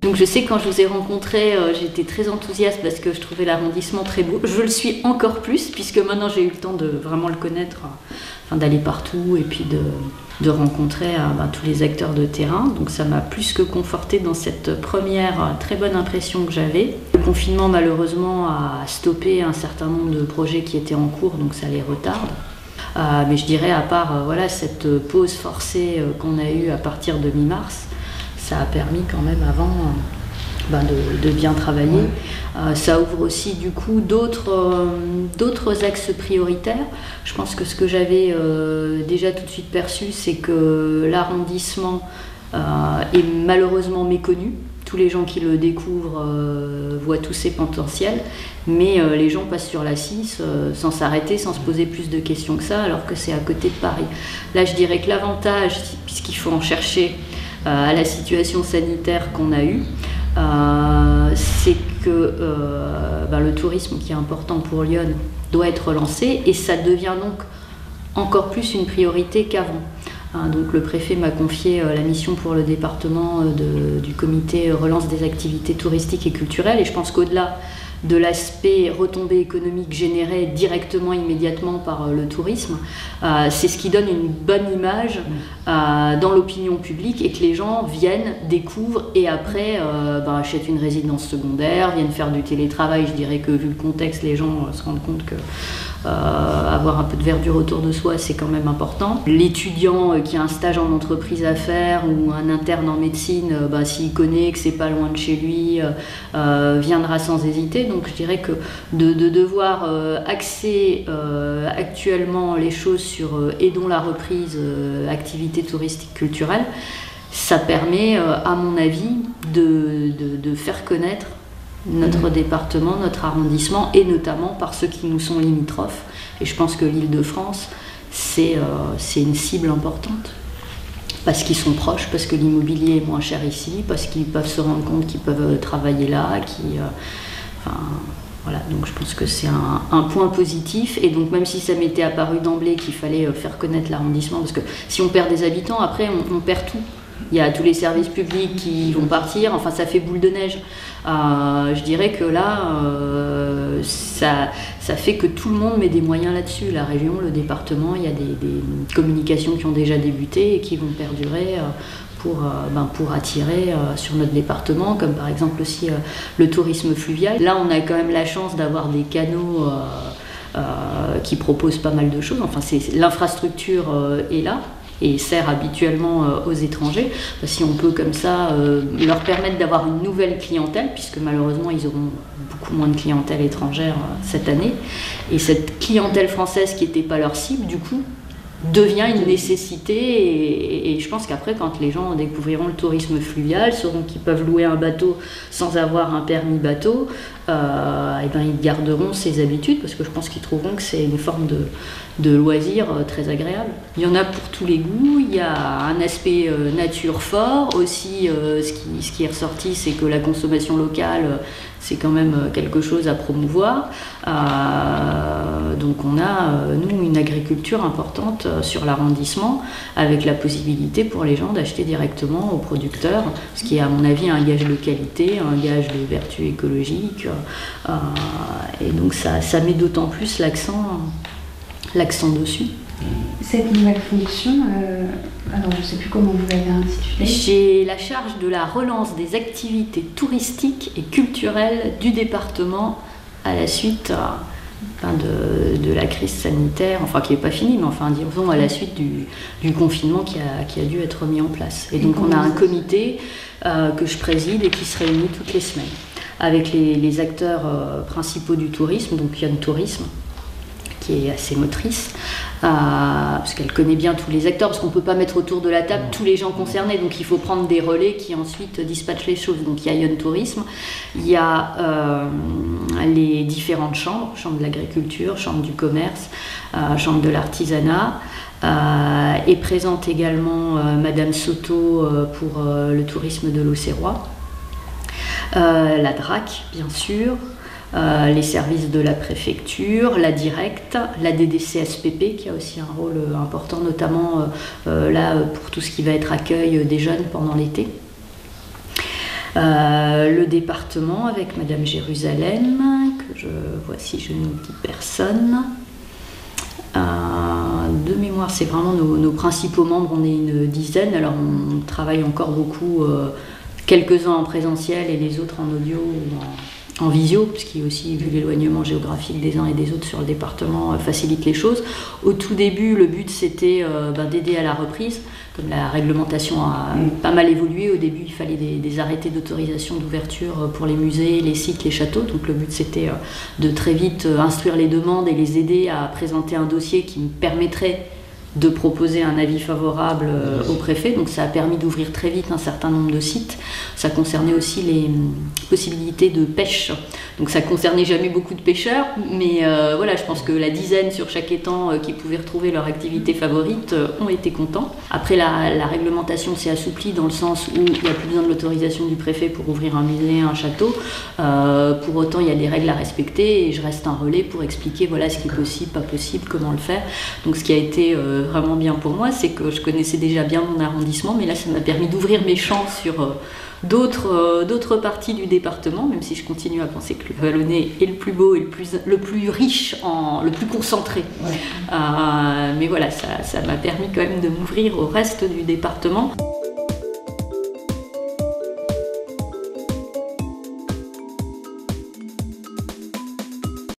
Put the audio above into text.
Donc je sais que quand je vous ai rencontrés, j'étais très enthousiaste parce que je trouvais l'arrondissement très beau. Je le suis encore plus puisque maintenant j'ai eu le temps de vraiment le connaître, d'aller partout et puis de rencontrer tous les acteurs de terrain. Donc ça m'a plus que confortée dans cette première très bonne impression que j'avais. Le confinement malheureusement a stoppé un certain nombre de projets qui étaient en cours, donc ça les retarde. Mais je dirais à part cette pause forcée qu'on a eue à partir de mi-mars, ça a permis quand même avant de bien travailler. Ça ouvre aussi du coup d'autres axes prioritaires. Je pense que ce que j'avais déjà tout de suite perçu, c'est que l'arrondissement est malheureusement méconnu. Tous les gens qui le découvrent voient tous ses potentiels, mais les gens passent sur la 6 sans s'arrêter, sans se poser plus de questions que ça, alors que c'est à côté de Paris. Là, je dirais que l'avantage, puisqu'il faut en chercher à la situation sanitaire qu'on a eue, c'est que le tourisme qui est important pour Lyon doit être relancé et ça devient donc encore plus une priorité qu'avant. Donc le préfet m'a confié la mission pour le département du comité relance des activités touristiques et culturelles et je pense qu'au-delà de l'aspect retombée économique générée directement, immédiatement par le tourisme, c'est ce qui donne une bonne image dans l'opinion publique et que les gens viennent, découvrent et après achètent une résidence secondaire, viennent faire du télétravail. Je dirais que vu le contexte, les gens se rendent compte que avoir un peu de verdure autour de soi, c'est quand même important. L'étudiant qui a un stage en entreprise à faire ou un interne en médecine, s'il connaît que c'est pas loin de chez lui, viendra sans hésiter. Donc je dirais que de devoir axer actuellement les choses sur aidons la reprise, activité touristique culturelle, ça permet, à mon avis, de faire connaître notre département, notre arrondissement, et notamment par ceux qui nous sont limitrophes. Et je pense que l'Île-de-France, c'est une cible importante. Parce qu'ils sont proches, parce que l'immobilier est moins cher ici, parce qu'ils peuvent se rendre compte qu'ils peuvent travailler là, voilà, donc je pense que c'est un point positif. Et donc même si ça m'était apparu d'emblée qu'il fallait faire connaître l'arrondissement, parce que si on perd des habitants, après on perd tout. Il y a tous les services publics qui vont partir, enfin ça fait boule de neige. Je dirais que là, ça fait que tout le monde met des moyens là-dessus. La région, le département, il y a des communications qui ont déjà débuté et qui vont perdurer pour attirer sur notre département, comme par exemple aussi le tourisme fluvial. Là, on a quand même la chance d'avoir des canaux qui proposent pas mal de choses. Enfin, l'infrastructure est là et sert habituellement aux étrangers. Si on peut comme ça leur permettre d'avoir une nouvelle clientèle, puisque malheureusement ils auront beaucoup moins de clientèle étrangère cette année, et cette clientèle française qui n'était pas leur cible, du coup, devient une nécessité et je pense qu'après quand les gens découvriront le tourisme fluvial, sauront qu'ils peuvent louer un bateau sans avoir un permis bateau, ils garderont ces habitudes parce que je pense qu'ils trouveront que c'est une forme de loisir très agréable. Il y en a pour tous les goûts, il y a un aspect nature fort aussi, ce qui est ressorti c'est que la consommation locale c'est quand même quelque chose à promouvoir. Donc on a, nous, une agriculture importante sur l'arrondissement, avec la possibilité pour les gens d'acheter directement aux producteurs, ce qui est à mon avis un gage de qualité, un gage de vertu écologique. Et donc ça met d'autant plus l'accent dessus. Cette nouvelle fonction, alors je ne sais plus comment vous l'avez intitulée. J'ai la charge de la relance des activités touristiques et culturelles du département à la suite de la crise sanitaire, enfin qui n'est pas finie, mais enfin disons à la suite du confinement qui a dû être mis en place. Et donc on a un comité que je préside et qui se réunit toutes les semaines avec les acteurs principaux du tourisme, donc Lyon Tourisme, qui est assez motrice, parce qu'elle connaît bien tous les acteurs, parce qu'on ne peut pas mettre autour de la table tous les gens concernés, donc il faut prendre des relais qui ensuite dispatchent les choses. Donc il y a Lyon Tourisme, il y a les différentes chambres, chambre de l'agriculture, chambre du commerce, chambre de l'artisanat, est présente également Madame Soto pour le tourisme de l'Auxerrois, la DRAC bien sûr, les services de la préfecture, la Directe, la DDC-SPP qui a aussi un rôle important, notamment là pour tout ce qui va être accueil des jeunes pendant l'été. Le département avec Madame Jérusalem, que je vois si je n'oublie personne. De mémoire, c'est vraiment nos principaux membres, on est une dizaine, alors on travaille encore beaucoup, quelques-uns en présentiel et les autres en audio ou en visio, ce qui aussi, vu l'éloignement géographique des uns et des autres sur le département, facilite les choses. Au tout début, le but c'était d'aider à la reprise. Comme la réglementation a pas mal évolué, au début il fallait des arrêtés d'autorisation d'ouverture pour les musées, les sites, les châteaux. Donc le but c'était de très vite instruire les demandes et les aider à présenter un dossier qui me permettrait de proposer un avis favorable au préfet. Donc ça a permis d'ouvrir très vite un certain nombre de sites. Ça concernait aussi les possibilités de pêche. Donc ça concernait jamais beaucoup de pêcheurs, mais voilà, je pense que la dizaine sur chaque étang qui pouvaient retrouver leur activité favorite ont été contents. Après, la réglementation s'est assouplie dans le sens où il n'y a plus besoin de l'autorisation du préfet pour ouvrir un musée, un château. Pour autant, il y a des règles à respecter et je reste un relais pour expliquer voilà, ce qui est possible, pas possible, comment le faire. Donc ce qui a été vraiment bien pour moi, c'est que je connaissais déjà bien mon arrondissement, mais là ça m'a permis d'ouvrir mes champs sur d'autres parties du département, même si je continue à penser que le Vallonnais est le plus beau et le plus riche, le plus concentré. Ouais. Mais voilà, ça m'a permis quand même de m'ouvrir au reste du département.